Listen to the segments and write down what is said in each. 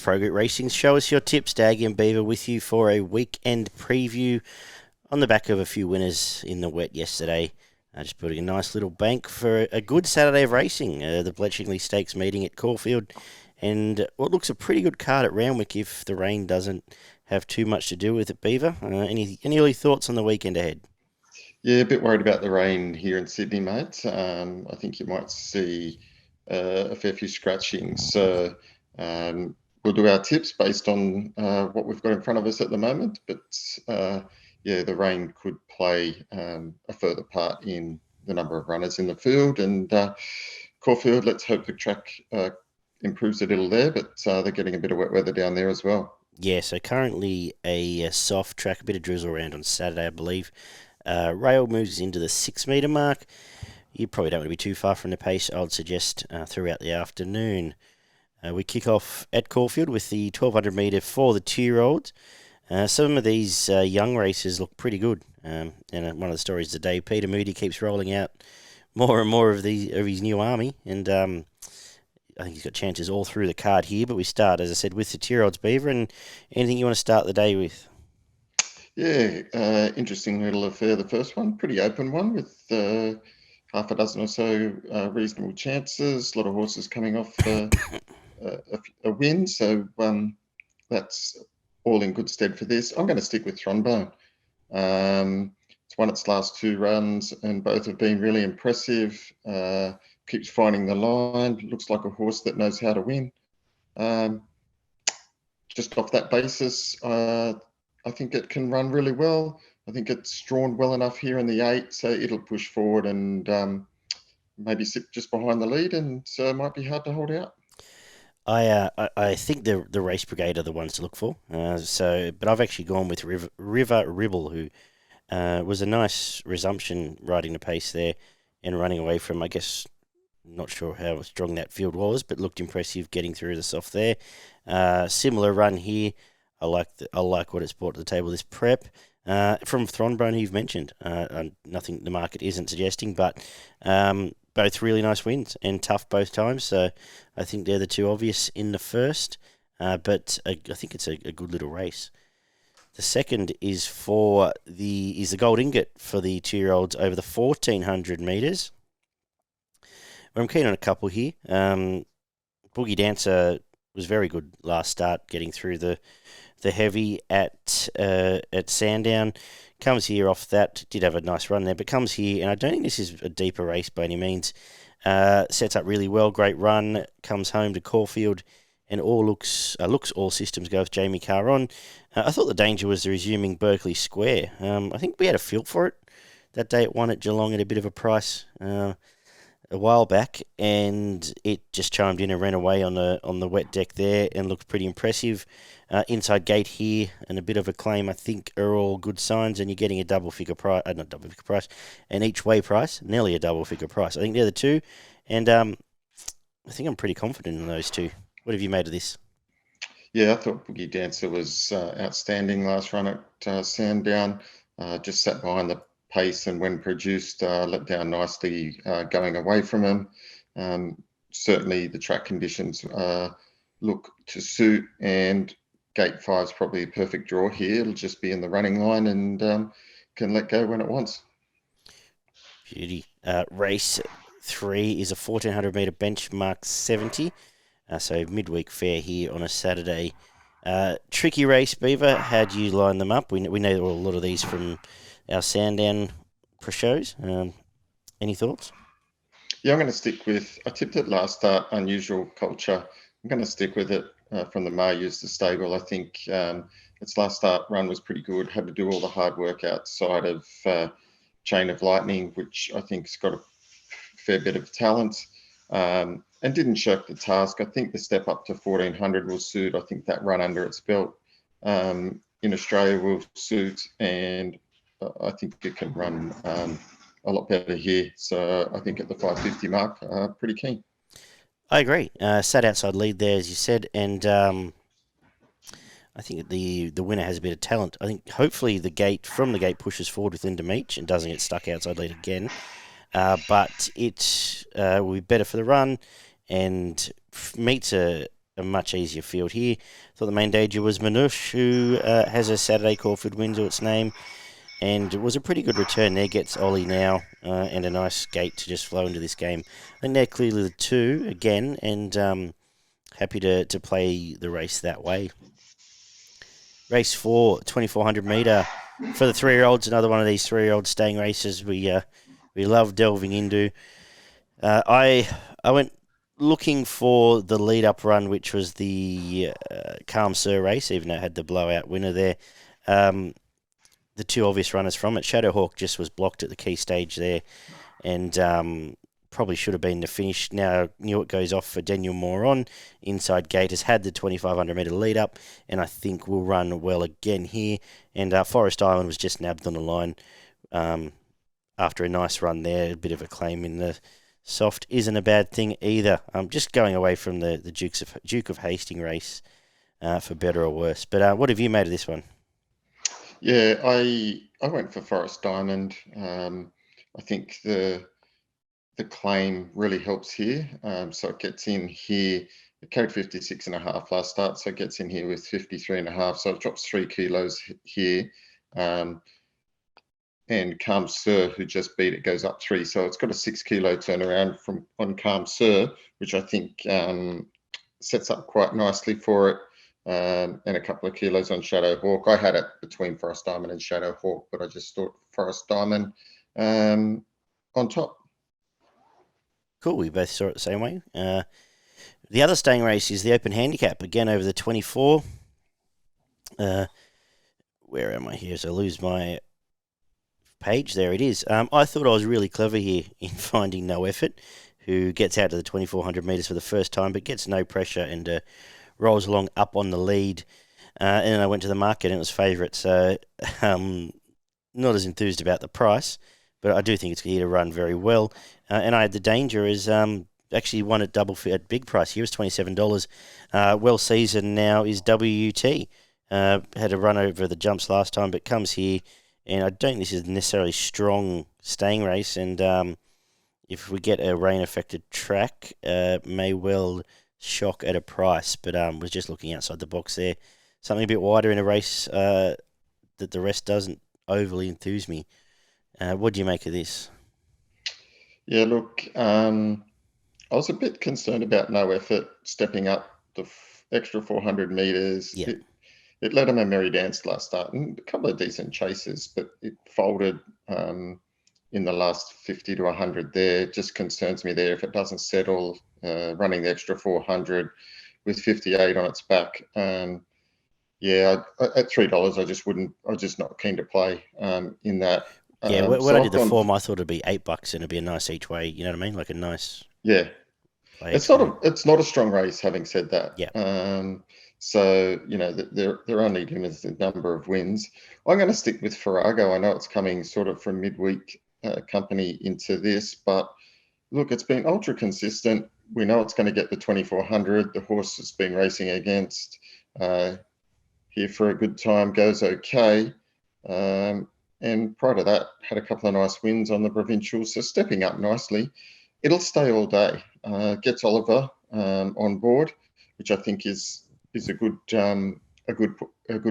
Pro Group Racing. Show us your tips. Daggy and Beaver with you for a weekend preview on the back of a few winners in the wet yesterday. Just putting a nice little bank for a good Saturday of racing. The Bletchingley Stakes meeting at Caulfield, and what looks a pretty good card at Randwick if the rain doesn't have too much to do with it. Beaver, any early thoughts on the weekend ahead? Yeah, a bit worried about the rain here in Sydney, mate. I think you might see a fair few scratchings. So we'll do our tips based on what we've got in front of us at the moment. But yeah, the rain could play a further part in the number of runners in the field. And Caulfield, let's hope the track improves a little there. But they're getting a bit of wet weather down there as well. Yeah, so currently a soft track, a bit of drizzle around on Saturday, I believe. Rail moves into the 6 metre mark. You probably don't want to be too far from the pace, I would suggest, throughout the afternoon. We kick off at Caulfield with the 1200 metre for the 2-year-olds. Some of these young racers look pretty good. And one of the stories today, Peter Moody keeps rolling out more and more of his new army. And I think he's got chances all through the card here. But we start, as I said, with the 2-year-olds, Beaver. And anything you want to start the day with? Yeah, interesting little affair, the first one. Pretty open one with half a dozen or so reasonable chances. A lot of horses coming off a win. So that's all in good stead for this. I'm going to stick with Thronbone. It's won its last 2 runs and both have been really impressive. Keeps finding the line. Looks like a horse that knows how to win. Just off that basis, I think it can run really well. I think it's drawn well enough here in the 8, so it'll push forward and maybe sit just behind the lead, and so it might be hard to hold out. I think the Race Brigade are the ones to look for. But I've actually gone with River Ribble, who was a nice resumption riding the pace there and running away from, I guess, not sure how strong that field was, but looked impressive getting through the soft there. Similar run here. I like what it's brought to the table this prep. From Thronbone, you've mentioned. Nothing the market isn't suggesting, but both really nice wins and tough both times. So I think they're the two obvious in the first, but I think it's a good little race. The second is the Gold Ingot for the 2-year-olds over the 1400 metres. I'm keen on a couple here. Boogie Dancer was very good last start, getting through the heavy at Sandown. Comes here off that, did have a nice run there, but comes here, and I don't think this is a deeper race by any means. Sets up really well, great run, comes home to Caulfield, and all looks all systems go with Jamie Kah on. I thought the danger was the resuming Berkeley Square. I think we had a feel for it that day. It won at Geelong at a bit of a price a while back, and it just chimed in and ran away on the wet deck there and looked pretty impressive. Inside gate here and a bit of a claim, I think, are all good signs, and you're getting a an each way price, nearly a double figure price. I think they're the two, and I think I'm pretty confident in those two. What have you made of this? Yeah, I thought Boogie Dancer was outstanding last run at Sandown. Just sat behind the pace, and when produced, let down nicely going away from him. Certainly the track conditions look to suit, and gate 5 is probably a perfect draw here. It'll just be in the running line and can let go when it wants. Beauty. Race 3 is a 1400 metre benchmark 70. So midweek fair here on a Saturday. Tricky race, Beaver. How do you line them up? We know a lot of these from our Sandown shows. Any thoughts? Yeah, I'm going to stick with, I tipped it last start, Unusual Culture. I'm going to stick with it from the Maher-Eustace stable. I think its last start run was pretty good. Had to do all the hard work outside of Chain of Lightning, which I think's got a fair bit of talent, and didn't shirk the task. I think the step up to 1400 will suit. I think that run under its belt in Australia will suit, and I think it can run a lot better here. So I think at the 550 mark, pretty keen. I agree. Sat outside lead there, as you said, and I think the winner has a bit of talent. I think hopefully the gate pushes forward with Linda Meach and doesn't get stuck outside lead again. But it will be better for the run and meets a a much easier field here. Thought the main danger was Manouche, who has a Saturday Caulfield win to its name, and it was a pretty good return there. Gets Ollie now, and a nice gate to just flow into this game. I think they're clearly the two again, and happy to play the race that way. Race 4, 2400 metre for the 3-year-olds. Another one of these 3-year-old staying races we love delving into. I went looking for the lead-up run, which was the Calm Sir race, even though it had the blowout winner there. The two obvious runners from it. Shadowhawk just was blocked at the key stage there, and probably should have been the finish. Now knew it goes off for Daniel Moron. Inside gate has had the 2500 metre lead up, and I think will run well again here. And Forest Island was just nabbed on the line after a nice run there. A bit of a claim in the soft isn't a bad thing either. Just going away from the Duke of Hastings race for better or worse. But what have you made of this one? Yeah, I went for Forest Diamond. I think the claim really helps here. So it gets in here. It carried 56.5 last start, so it gets in here with 53.5. So it drops 3 kilos here. And Calm Sir, who just beat it, goes up 3. So it's got a 6 kilo turnaround on Calm Sir, which I think sets up quite nicely for it. And a couple of kilos on Shadowhawk. I had it between Forest Diamond and Shadowhawk, but I just thought Forest Diamond on top. Cool, we both saw it the same way. The other staying race is the Open Handicap, again over the 24. Where am I here? So I lose my page. There it is. I thought I was really clever here in finding No Effort, who gets out to the 2400 metres for the first time, but gets no pressure and rolls along up on the lead. And then I went to the market and it was favourite, so not as enthused about the price, but I do think it's here to run very well. And I had the danger as actually won at at big price. Here was $27. Well seasoned now is WT. Had a run over the jumps last time, but comes here, and I don't think this is necessarily strong staying race. And if we get a rain affected track, may well shock at a price. But was just looking outside the box there. Something a bit wider in a race that the rest doesn't overly enthuse me. What do you make of this? Yeah, look, I was a bit concerned about No Effort stepping up the extra 400 metres. Yeah. It led him a merry dance last start and a couple of decent chases, but it folded in the last 50 to 100 there. It just concerns me there if it doesn't settle running the extra 400 with 58 on its back. Yeah, at $3, I'm just not keen to play in that. Yeah, when I did the form, I thought it'd be $8 and it'd be a nice each way. You know what I mean? Like a nice. Yeah, it's not a strong race. Having said that, yeah. So they're only limited number of wins. I'm going to stick with Ferago. I know it's coming sort of from midweek company into this, but look, it's been ultra consistent. We know it's going to get the 2400. The horse has been racing against here for a good time, goes okay. And prior to that, had a couple of nice wins on the provincials, so stepping up nicely. It'll stay all day. Gets Oliver on board, which I think is a good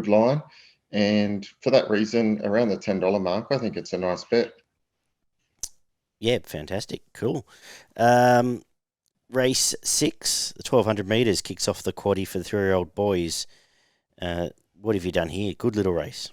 line, and for that reason, around the $10 mark, I think it's a nice bet. Yeah, fantastic, cool. Race 6, the 1200 metres kicks off the quaddie for the 3-year-old boys. What have you done here? Good little race.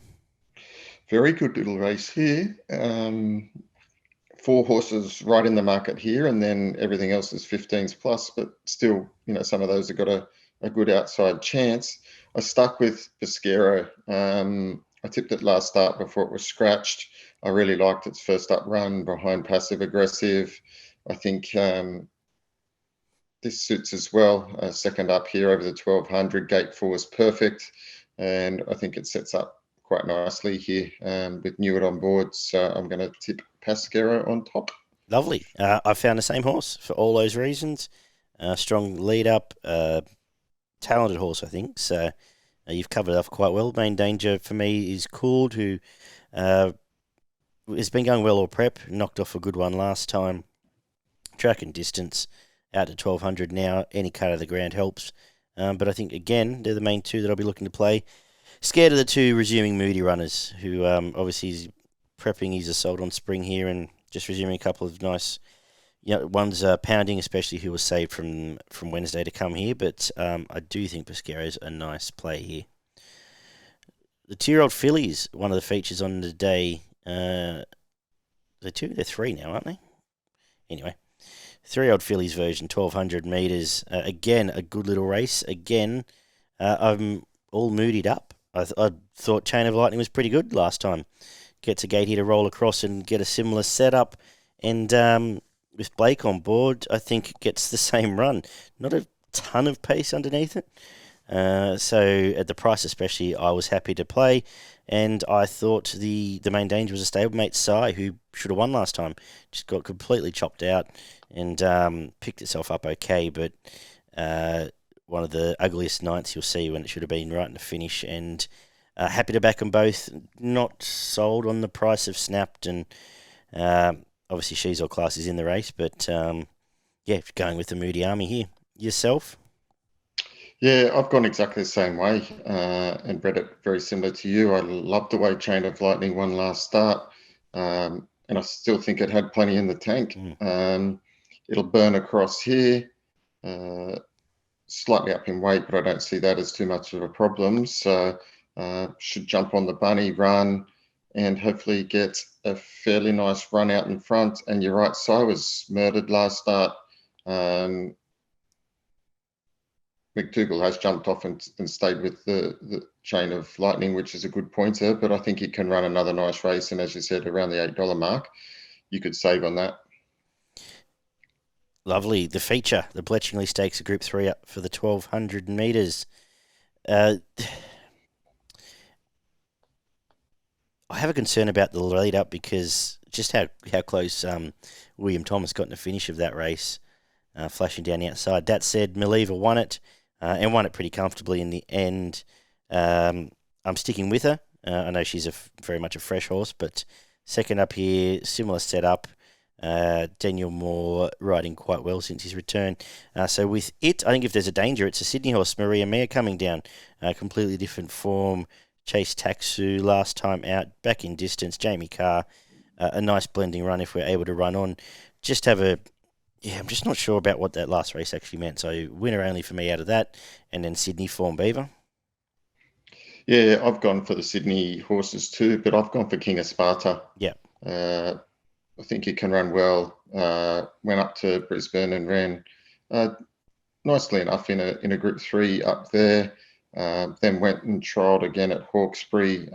Very good little race here. 4 horses right in the market here, and then everything else is 15s plus, but still, some of those have got a good outside chance. I stuck with Pesquero. I tipped it last start before it was scratched. I really liked its first up run behind Passive Aggressive. I think this suits as well. Second up here over the 1200, gate 4 is perfect, and I think it sets up quite nicely here with Newitt on board. So I'm going to tip Pesquero on top. Lovely. I found the same horse for all those reasons. Strong lead up, talented horse, I think. So you've covered it off quite well. Main danger for me is Cooled, who has been going well all prep. Knocked off a good one last time. Track and distance out to 1200 now. Any cut of the ground helps. But I think, again, they're the main two that I'll be looking to play. Scared of the two resuming Moody runners, who obviously is prepping his assault on spring here and just resuming a couple of nice, one's Pounding, especially, who was saved from Wednesday to come here. But I do think Pesquero's a nice play here. The 2-year-old fillies, one of the features on the day. They're two? They're three now, aren't they? Anyway, 3-year-old fillies version, 1,200 metres. Again, a good little race. Again, I'm all moodied up. I thought Chain of Lightning was pretty good last time. Gets a gate here to roll across and get a similar setup. And with Blake on board, I think it gets the same run. Not a ton of pace underneath it. So at the price especially, I was happy to play. And I thought the main danger was a stablemate, Sai, who should have won last time. Just got completely chopped out and picked itself up okay. But one of the ugliest nights you'll see when it should have been right in the finish. And happy to back them both. Not sold on the price of Snapped. And obviously She's All Class is in the race. But going with the Moody Army here. Yourself? Yeah, I've gone exactly the same way and read it very similar to you. I loved the way Chain of Lightning won last start, and I still think it had plenty in the tank. It'll burn across here, slightly up in weight, but I don't see that as too much of a problem. So should jump on the bunny, run, and hopefully get a fairly nice run out in front. And you're right, Si was murdered last start. McDougall has jumped off and stayed with the Chain of Lightning, which is a good pointer, but I think he can run another nice race. And as you said, around the $8 mark, you could save on that. Lovely. The feature, the Bletchingley Stakes, Group 3 up for the 1,200 metres. I have a concern about the lead up because just how close William Thomas got in the finish of that race, flashing down the outside. That said, Maliva won it. And won it pretty comfortably in the end. I'm sticking with her. I know she's very much a fresh horse, but second up here, similar setup. Daniel Moore riding quite well since his return. So with it, I think if there's a danger, it's a Sydney horse, Maher-Eustace, coming down. Completely different form. Chase Taxu last time out, back in distance. Jamie Kah, a nice blending run if we're able to run on. Just have a... Yeah, I'm just not sure about what that last race actually meant. So winner only for me out of that, and then Sydney form, Beaver. Yeah, I've gone for the Sydney horses too, but I've gone for King of Sparta. Yeah. I think he can run well. Went up to Brisbane and ran nicely enough in a Group 3 up there. Then went and trialled again at Hawkesbury.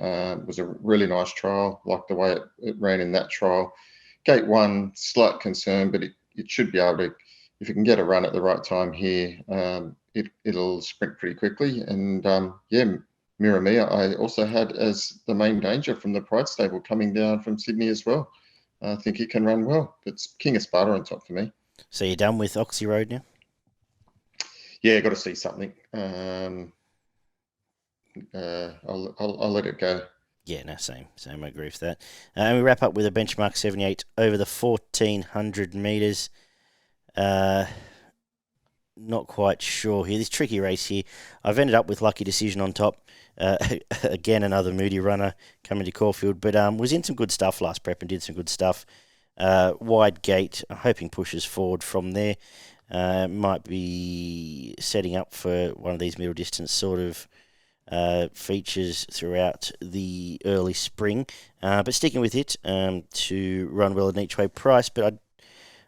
Was a really nice trial. Liked the way it ran in that trial. Gate 1, slight concern, but it should be able to, if it can get a run at the right time here, it'll sprint pretty quickly. And Miramia, I also had as the main danger from the Pride stable coming down from Sydney as well. I think he can run well. It's King of Sparta on top for me. So you're done with Oxy Road now? Yeah, got to see something. I'll let it go. Yeah, no, same. I agree with that. And we wrap up with a benchmark 78 over the 1,400 metres. Not quite sure here. This tricky race here. I've ended up with Lucky Decision on top. Again, another Moody runner coming to Caulfield, but was in some good stuff last prep and did some good stuff. Wide gate. I'm hoping pushes forward from there. Might be setting up for one of these middle distance sort of features throughout the early spring, but sticking with it to run well in each way price. But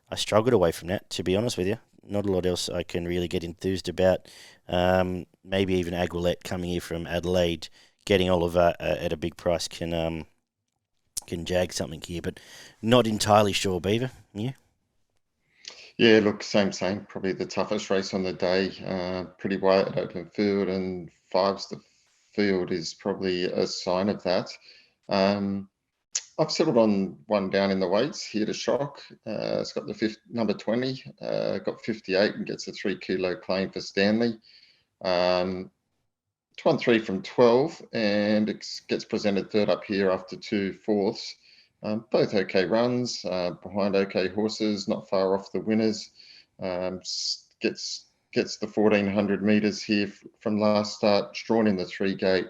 I struggled away from that, to be honest with you. Not a lot else I can really get enthused about. Maybe even Aguilette coming here from Adelaide, getting Oliver at a big price can jag something here, but not entirely sure, Beaver. Yeah. Yeah, look, same. Probably the toughest race on the day. Pretty wide at open field, and 5's the field is probably a sign of that. I've settled on one down in the weights here to shock. It's got the number 20, got 58 and gets a 3 kilo claim for Stanley. It's won 3 from 12 and it gets presented third up here after 2 fourths. Both okay runs, behind okay horses, not far off the winners. Gets gets the 1400 metres here from last start. It's drawn in the 3-gate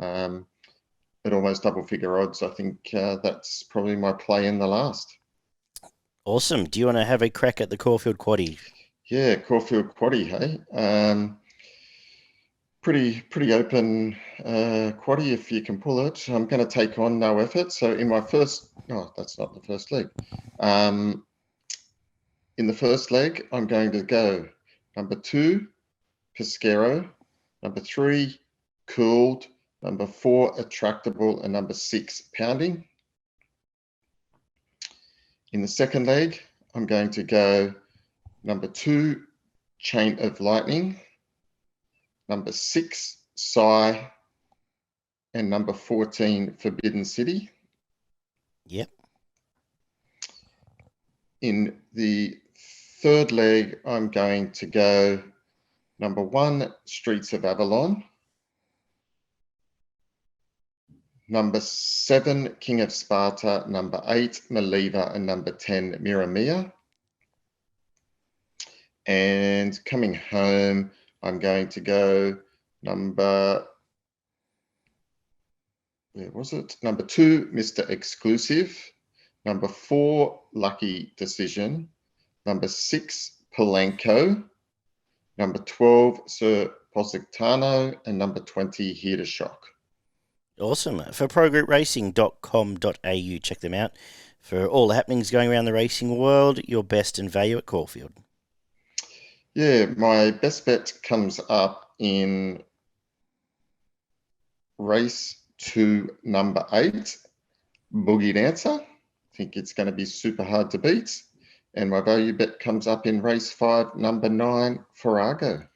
at almost double figure odds. I think that's probably my play in the last. Awesome. Do you want to have a crack at the Caulfield Quaddie? Yeah, Caulfield Quaddie, hey. Pretty open quaddie if you can pull it. I'm going to take on No Effort. So in my first, that's not the first leg. In the first leg, I'm going to go number 2, Pesquero, number 3, Cooled, number 4, Attractable, and number 6, Pounding. In the second leg, I'm going to go number 2, Chain of Lightning, number 6, Sigh, and number 14, Forbidden City. Yep. In the third leg, I'm going to go number 1, Streets of Avalon, number 7, King of Sparta, number 8, Maliva, and number 10, Miramia. And coming home, I'm going to go number 2, Mr. Exclusive, number 4, Lucky Decision, number 6, Polanco, number 12, Sir Positano, and number 20, Here to Shock. Awesome. For progroupracing.com.au, check them out for all the happenings going around the racing world. Your best and value at Caulfield. Yeah, my best bet comes up in race 2, number 8, Boogie Dancer. I think it's going to be super hard to beat. And my value bet comes up in race 5, number 9, Ferago.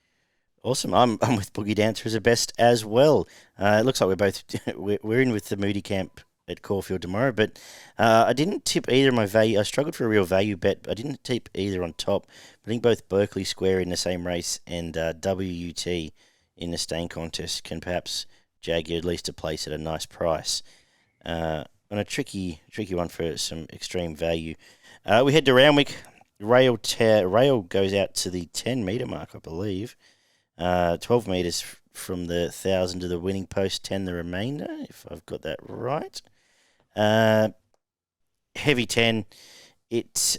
Awesome. I'm with Boogie Dancer as a best as well. It looks like we're both we're in with the Moody camp at Caulfield tomorrow, but I didn't tip either of my value. I struggled for a real value bet. I didn't tip either on top. I think both Berkeley Square in the same race and WUT in the staying contest can perhaps jag you at least a place at a nice price. On a tricky one for some extreme value. We head to Randwick. Rail goes out to the 10-metre mark, I believe. 12 metres from the 1,000 to the winning post, 10 the remainder, if I've got that right. Heavy 10.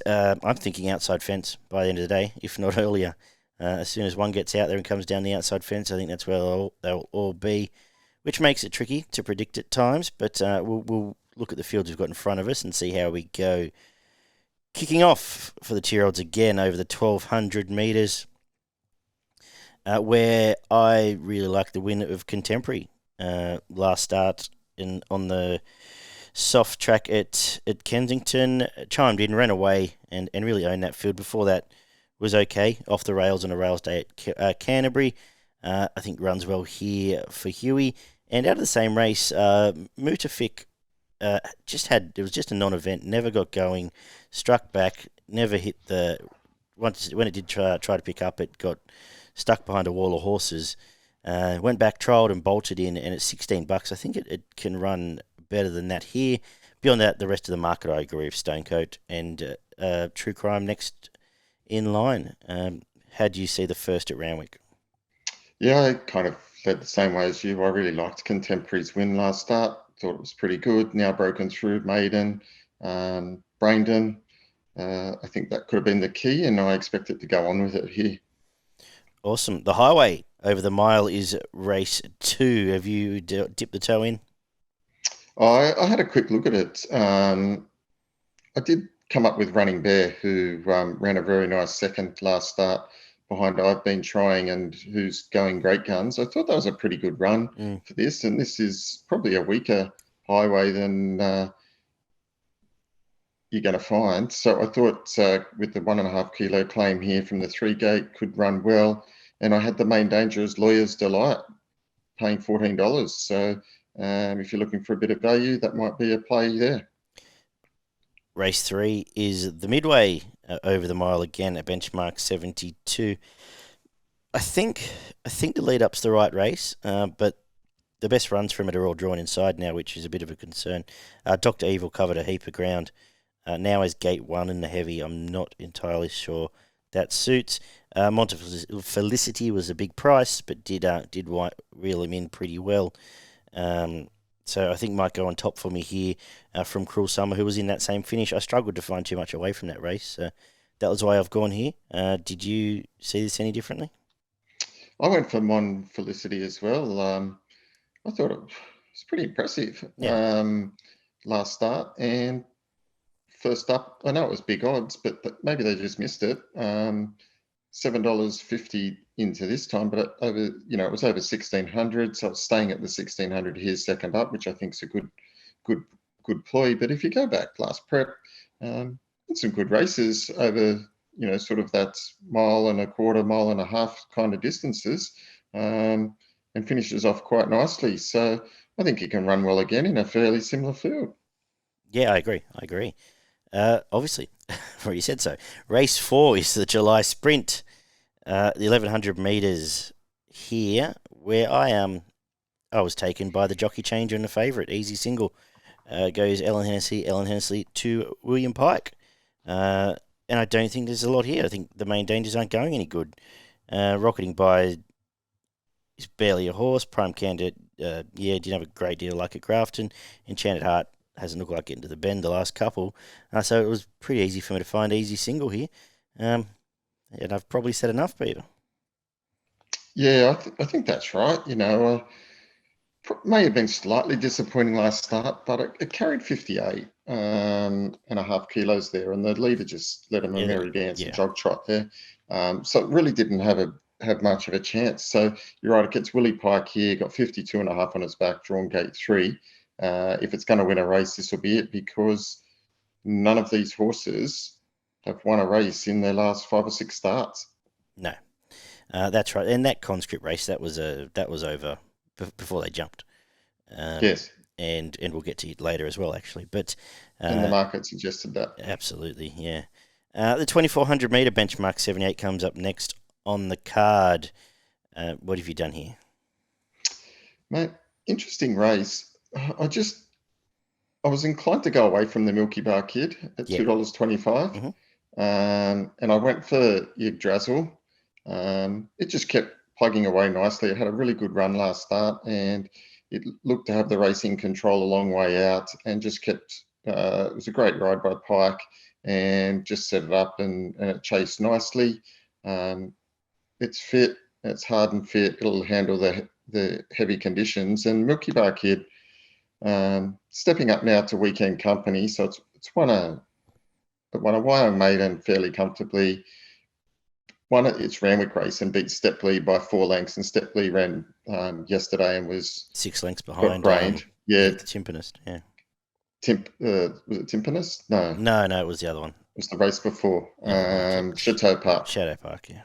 I'm thinking outside fence by the end of the day, if not earlier. As soon as one gets out there and comes down the outside fence, I think that's where they'll all be, which makes it tricky to predict at times. But we'll look at the fields we've got in front of us and see how we go. Kicking off for the 2-year-olds again over the 1,200 metres, where I really like the win of Contemporary last start on the soft track at Kensington. Chimed in, ran away, and really owned that field. Before that was okay, off the rails on a rails day at Canterbury. I think runs well here for Huey. And out of the same race, Mutafik it was just a non-event, never got going, struck back, never hit when it did try to pick up, it got stuck behind a wall of horses. Went back, trialled and bolted in, and at $16, I think it can run better than that here. Beyond that, the rest of the market, I agree with Stonecoat and True Crime next in line. How do you see the first at Randwick? Yeah, I kind of led the same way as you. I really liked Contemporary's win last start. Thought it was pretty good. Now broken through Maiden, Braindon. I think that could have been the key, and I expect it to go on with it here. Awesome. The highway over the mile is race 2. Have you dipped the toe in? I had a quick look at it. I did come up with Running Bear, who ran a very nice second last start behind I've Been Trying and who's going great guns. I thought that was a pretty good run for this, and this is probably a weaker highway than you're going to find. So I thought with the 1.5 kilo claim here from the 3-gate could run well. And I had the Main Danger as Lawyer's Delight, paying $14. So if you're looking for a bit of value, that might be a play there. Race 3 is the Midway over the mile again at benchmark 72. I think the lead-up's the right race, but the best runs from it are all drawn inside now, which is a bit of a concern. Dr. Evil covered a heap of ground. Now as gate 1 in the heavy, I'm not entirely sure that suits. Monte Felicity was a big price, but did reel him in pretty well. So I think might go on top for me here from Cruel Summer, who was in that same finish. I struggled to find too much away from that race. That was why I've gone here. Did you see this any differently? I went for Mon Felicity as well. I thought it was pretty impressive last start. And first up, I know it was big odds, but maybe they just missed it. $7.50 into this time, but it was over 1,600, so it's staying at the 1,600 here, second up, which I think is a good ploy. But if you go back last prep, some good races over, sort of that mile and a quarter, mile and a half kind of distances, and finishes off quite nicely. So I think he can run well again in a fairly similar field. Yeah, I agree. Obviously, where you said so. Race 4 is the July Sprint, the 1,100 metres here, where I was taken by the jockey changer and the favourite, Easy Single. Goes Ellen Hennessy to William Pike. And I don't think there's a lot here. I think the main dangers aren't going any good. Rocketing by is barely a horse. Prime Candidate, didn't have a great deal of luck at Grafton. Enchanted Heart hasn't looked like getting to the bend the last couple. So it was pretty easy for me to find Easy Single here. And I've probably said enough, Peter. Yeah, I think that's right. May have been slightly disappointing last start, but it carried 58 and a half kilos there, and the leader just let him a merry dance, a jog trot there. So it really didn't have much of a chance. So you're right, it gets Willie Pike here, got 52 and a half on his back, drawn gate 3. If it's going to win a race, this will be it, because none of these horses have won a race in their last 5 or 6 starts. No, that's right. And that conscript race, that was over before they jumped. Yes. And we'll get to it later as well, actually. But and the market suggested that. Absolutely, yeah. The 2,400 metre benchmark 78 comes up next on the card. What have you done here? Mate, interesting race. I was inclined to go away from the Milky Bar Kid at $2.25. Mm-hmm. And I went for Yggdrasil. It just kept plugging away nicely. It had a really good run last start, and it looked to have the racing control a long way out, and just kept, it was a great ride by Pike, and just set it up and it chased nicely. It's fit, it's hard and fit, it'll handle the heavy conditions. And Milky Bar Kid, stepping up now to weekend company, so it's won a Wyong Maiden fairly comfortably. Won its Randwick race and beat Stepley by 4 lengths, and Stepley ran yesterday and was 6 lengths behind. The Timpanist, yeah. Was it Timpanist? No, it was the other one. It was the race before. Chateau Park. Shadow Park, yeah.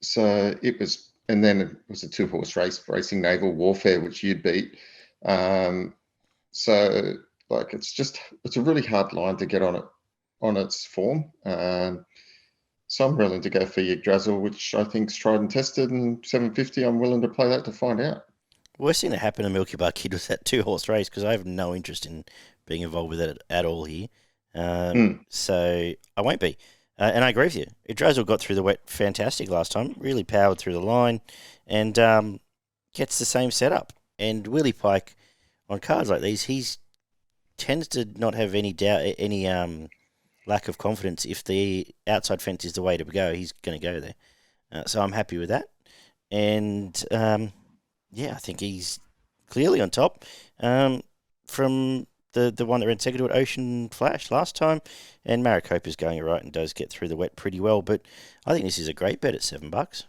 So it was, and then it was a 2-horse race, Racing Naval Warfare, which you'd beat. So like it's a really hard line to get on its form. So I'm willing to go for Yggdrasil, which I think's tried and tested, and $7.50. I'm willing to play that to find out. Worst thing that happened to Milky Bar Kid was that 2-horse race, because I have no interest in being involved with it at all here. So I won't be. And I agree with you. Yggdrasil got through the wet fantastic last time, really powered through the line, and gets the same setup. And Willie Pike, on cards like these, he tends to not have any doubt, any lack of confidence. If the outside fence is the way to go, he's going to go there. So I'm happy with that. And I think he's clearly on top from the one that ran second to it, Ocean Flash, last time. And Maricopa's going all right and does get through the wet pretty well. But I think this is a great bet at $7.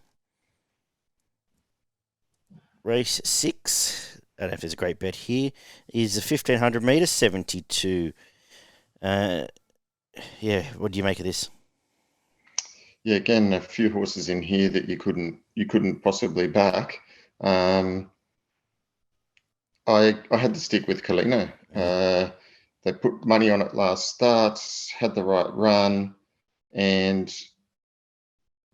Race 6, I don't know if there's a great bet here, is the 1,500 metre, 72. What do you make of this? Yeah, again, a few horses in here that you couldn't possibly back. I had to stick with Colino. They put money on it last start, had the right run, and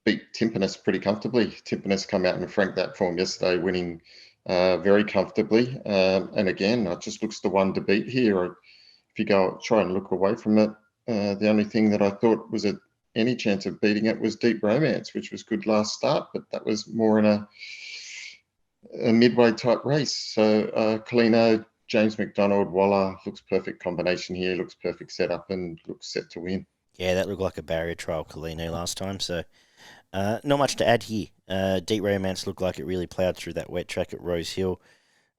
beat Timpanist pretty comfortably. Timpanist come out and franked that form yesterday, winning very comfortably. And again, it just looks the one to beat here. If you try and look away from it, the only thing that I thought was a any chance of beating it was Deep Romance, which was good last start, but that was more in a midway type race. So Colino, James McDonald, Waller looks perfect combination here, looks perfect setup, and looks set to win. Yeah, that looked like a barrier trial Colino last time, so not much to add here. Deep Romance looked like it really ploughed through that wet track at Rose Hill.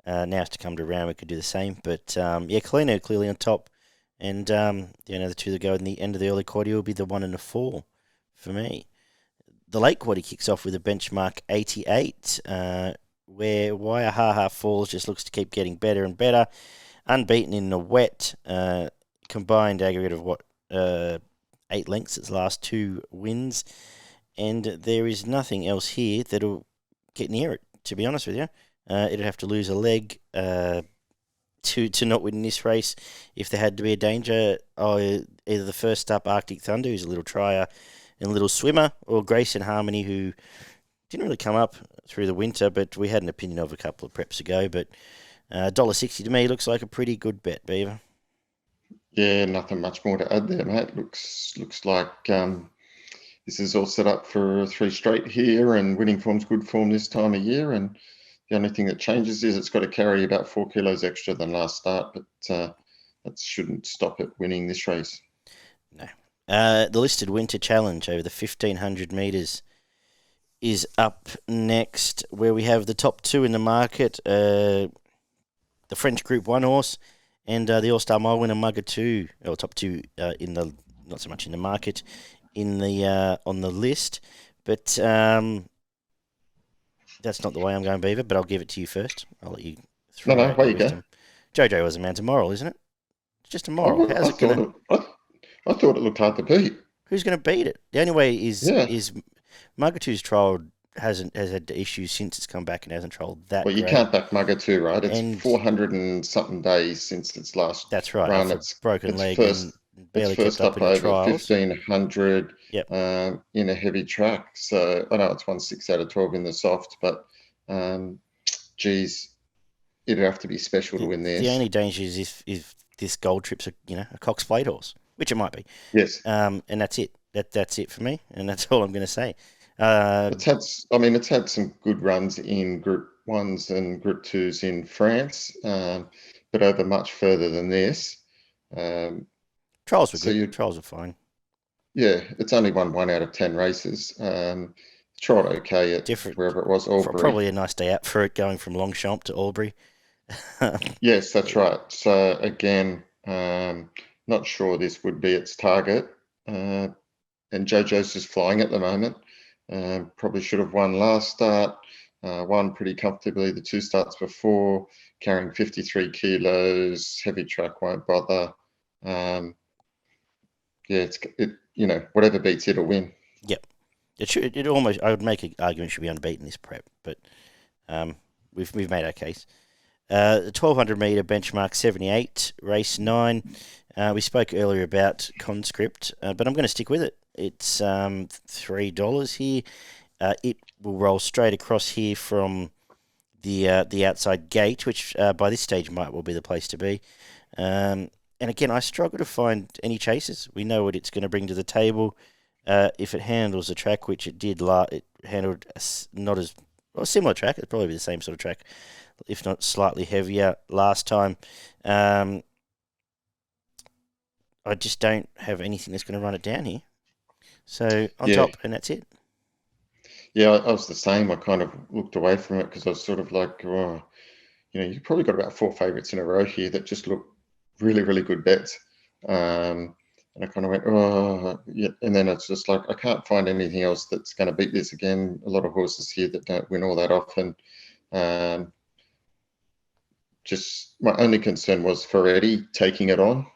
Now it's to come to round, we could do the same. But yeah, Colino clearly on top. And the two that go in the end of the early quaddy will be the 1 and the 4 for me. The late quaddy kicks off with a benchmark 88, where Waiahaha Falls just looks to keep getting better and better. Unbeaten in the wet, combined aggregate of 8 lengths, its last 2 wins. And there is nothing else here that'll get near it, to be honest with you. It'd have to lose a leg to not win this race. If there had to be a danger, either the first up, Arctic Thunder, who's a little trier and a little swimmer, or Grace and Harmony, who didn't really come up through the winter, but we had an opinion of a couple of preps ago. But $1.60 to me looks like a pretty good bet, Beaver. Yeah, nothing much more to add there, mate. Looks like this is all set up for 3 straight here, and winning form's good form this time of year. And the only thing that changes is it's got to carry about 4 kilos extra than last start, but that shouldn't stop it winning this race. No. The listed Winter Challenge over the 1,500 metres is up next, where we have the top 2 in the market, the French Group 1 horse and the All-Star Mile winner Mugatoo, or top 2 in the, not so much in the market, in the on the list. But that's not the way I'm going, Beaver, but I'll give it to you first. I'll let you throw No, where you go. Jojo was a man's moral, isn't it? It's just a moral. I thought it looked hard to beat. Who's going to beat it? The only way is Mugatoo's trial has had issues since it's come back and hasn't trialled that. Well, you can't back Mugatoo, right? It's 400 and something days since its last. That's right. Run. It's broken leg and barely kept up in the over trials. 1,500 in a heavy track. So I know it's won 6 out of 12 in the soft, but geez, it'd have to be special to win this. The only danger is if this Gold Trip's a Cox Plate horse, which it might be. Yes. And that's it. That's it for me, and that's all I'm going to say. It's had some good runs in Group 1s and Group 2s in France, but over much further than this. Trials were good. Trials were fine. Yeah, it's only won 1 out of 10 races. Tried okay at wherever it was, Albury. Probably a nice day out for it, going from Longchamp to Albury. Yes, that's right. So again, not sure this would be its target. And Jojo's just flying at the moment. Probably should have won last start. Won pretty comfortably the 2 starts before, carrying 53 kilos. Heavy track won't bother. Whatever beats it'll win. Yep. It should. It almost. I would make an argument it should be unbeaten this prep, but we've made our case. The 1,200 metre benchmark 78, race 9. We spoke earlier about conscript, but I'm going to stick with it. It's $3 here. It will roll straight across here from the outside gate, which by this stage might well be the place to be. And again, I struggle to find any chases. We know what it's going to bring to the table. If it handles a track, which it did, it handled a similar track. It'd probably be the same sort of track, if not slightly heavier last time. I just don't have anything that's going to run it down here. So on top, and that's it. Yeah, I was the same. I kind of looked away from it because I was sort of like, you've probably got about 4 favourites in a row here that just look really, really good bets. And I kind of went, and then it's just like, I can't find anything else that's going to beat this again. A lot of horses here that don't win all that often. Just my only concern was Ferretti taking it on.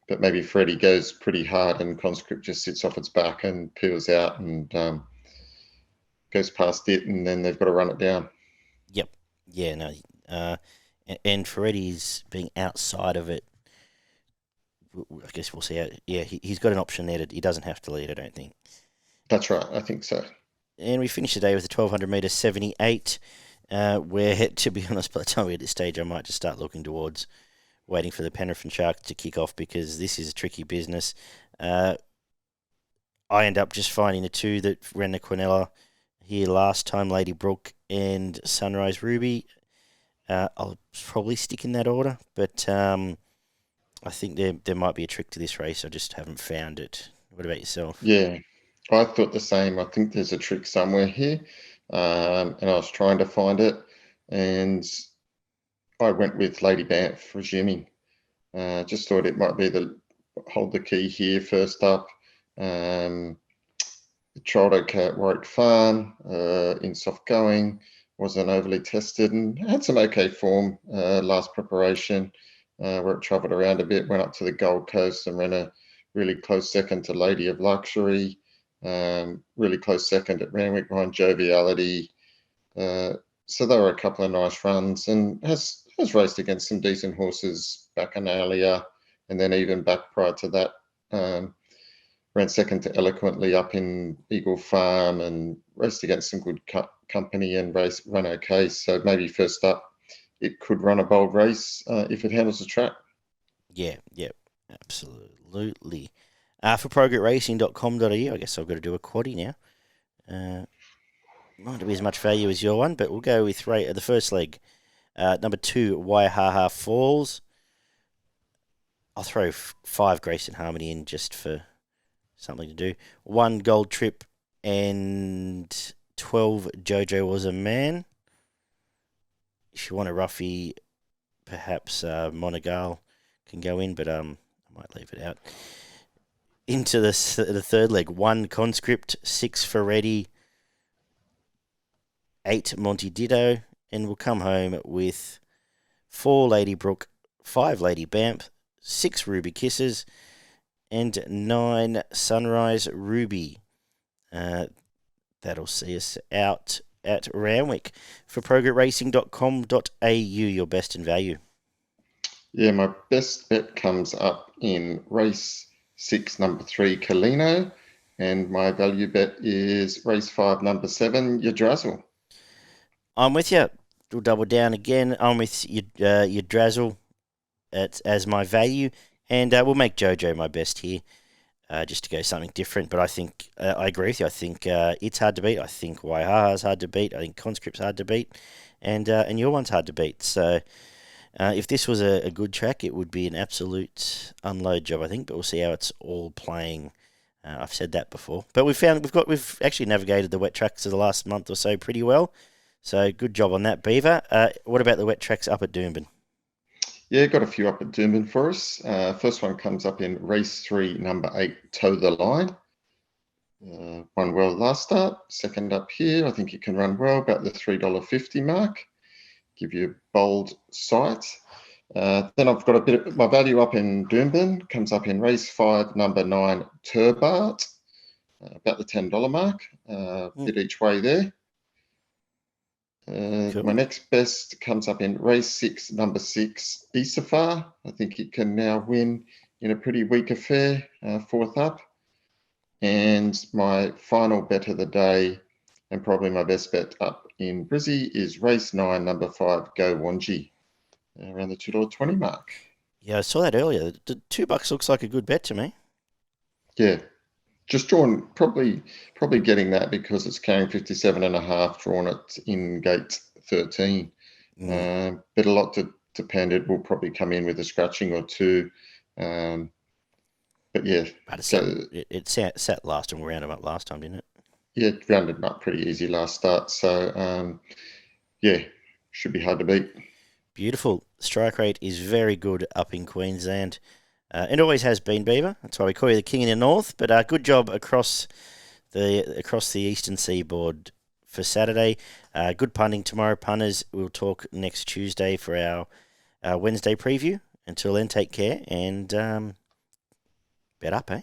But maybe Freddie goes pretty hard and conscript just sits off its back and peels out and goes past it, and then they've got to run it down. Yep. Yeah, no. And Ferretti's being outside of it, I guess we'll see how. Yeah, he's got an option there. He doesn't have to lead, I don't think. That's right. I think so. And we finished the day with a 1,200 metre 78, where, to be honest, by the time we get to this stage, I might just start looking towards waiting for the Penrith and Shark to kick off, because this is a tricky business. I I end up just finding the two that ran the Quinella here last time, Lady Brook and Sunrise Ruby. I'll probably stick in that order, but I think there might be a trick to this race. I just haven't found it. What about yourself? Yeah, I thought the same. I think there's a trick somewhere here, and I was trying to find it, and I went with Lady Banff resuming. Just thought it might be hold the key here first up. Trialled okay at Warwick Farm in soft going, wasn't overly tested and had some okay form last preparation where it travelled around a bit, went up to the Gold Coast and ran a really close second to Lady of Luxury, really close second at Randwick behind Joviality. So there were a couple of nice runs and has raced against some decent horses back in earlier and then even back prior to that. Ran second to Eloquently up in Eagle Farm and raced against some good company and run okay. So maybe first up, it could run a bold race if it handles the track. Yeah, absolutely. For progretracing.com.au, I guess I've got to do a quaddie now. Might be as much value as your one, but we'll go with the first leg. Number 2, Waihaha Falls. I'll throw 5 Grace and Harmony in just for something to do. 1 Gold Trip and 12 Jojo Was a Man. If you want a roughie, perhaps Monegal can go in, but I might leave it out. Into the third leg, 1 Conscript, 6 Ferretti, 8 Monty Ditto, and we'll come home with 4 Lady Brook, 5 Lady Banff, 6 Ruby Kisses, and 9 Sunrise Ruby. That'll see us out at Randwick. For progretracing.com.au, your best in value. Yeah, my best bet comes up in race 6, number 3, Kalino, and my value bet is race 5, number 7, Yadrazzle. I'm with you. We'll double down again. I'm with you, Yadrazzle as my value, and we'll make Jojo my best here, just to go something different. But I think I agree with you. I think it's hard to beat. I think Waihaha's hard to beat. I think Conscript's hard to beat, and your one's hard to beat. So if this was a good track, it would be an absolute unload job, I think. But we'll see how it's all playing. I've said that before, but we've actually navigated the wet tracks of the last month or so pretty well. So good job on that, Beaver. What about the wet tracks up at Doomben? Yeah, got a few up at Doomben for us. First one comes up in race 3, number 8, Toe the Line. Won well last start. Second up here, I think it can run well, about the $3.50 mark. Give you a bold sight. Then I've got a bit of my value up in Doomben. Comes up in race 5, number 9, Turbart. About the $10 mark. Bit each way there. Cool. My next best comes up in race 6, number 6, Isafar. I think it can now win in a pretty weak affair, 4th up. And my final bet of the day, and probably my best bet up in Brizzy, is race 9, number 5, Go Wanji, around the $2.20 mark. Yeah, I saw that earlier. The $2 looks like a good bet to me. Yeah. Just drawn, probably getting that because it's carrying 57.5, drawn it in gate 13. But a lot to depend. It will probably come in with a scratching or two. But yeah. But it sat last and we rounded up last time, didn't it? Yeah, it rounded up pretty easy last start. So, yeah, should be hard to beat. Beautiful. Strike rate is very good up in Queensland. It always has been, Beaver. That's why we call you the king in the north. But good job across the eastern seaboard for Saturday. Good punting tomorrow, punters. We'll talk next Tuesday for our Wednesday preview. Until then, take care and bet up, eh?